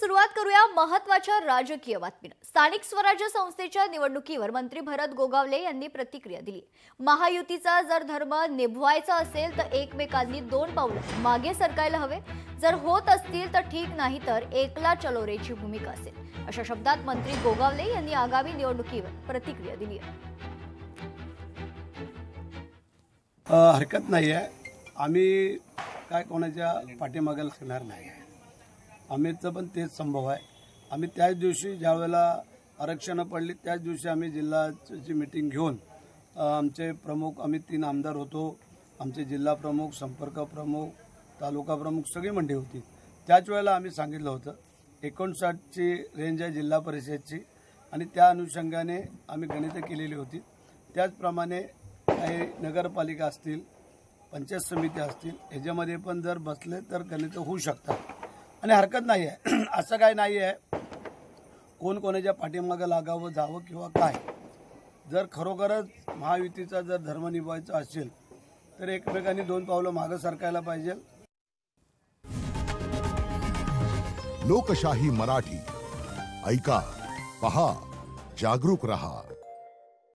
सुरुवात करूया महत्त्वाच्या राजकीय बातमीनं। स्थानिक स्वराज्य संस्थेच्या निवडणुकीवर मंत्री भरत गोगावले यांनी प्रतिक्रिया दिली। महायुतीचा जर धर्म निभवायचा असेल तर एकमेकांनी दोन पावलं मागे सरकायला हवे। जर होत असतील तर ठीक, नाही तर एकला चलो रेची भूमिका असेल, अशा शब्दात मंत्री गोगावले यांनी आगामी निवडणुकीवर प्रतिक्रिया दिली आहे। हरकत नाही आहे, आम्ही काय कोणाच्या पाठीमागे लागणार नाही। आम्हीचं पण तेच संभव आहे। आम्ही त्याच दिवशी ज्यावेळेला आरक्षण पडली त्याच दिवशी आम्ही जिल्ह्याची मीटिंग घेऊन आमचे प्रमुख, आम्ही 3 आमदार होतो, आमचे जिल्हा प्रमुख, संपर्क प्रमुख, तालुका प्रमुख सगळी मंडळी होती। त्याच वेळेला आम्ही सांगितलं होतं 59ची रेंज आहे जिल्हा परिषदची आणि त्या अनुषंगाने आम्ही गणितं केलेली होती। त्याचप्रमाणे काही नगरपालिका असतील, पंचायत समिती असतील, ह्याच्यामध्ये पण जर बसले तर गणितं होऊ शकतात आणि हरकत नाही आहे। असं काय नाही आहे कोण कोणाच्या पाठीमागे लागावं जावं किंवा काय। जर खरोखरच महायुतीचा जर धर्म निभवायचा असेल तर एकमेकांनी 2 पावलं मागे सरकायला पाहिजे। लोकशाही मराठी ऐका, पहा, जागरूक रहा।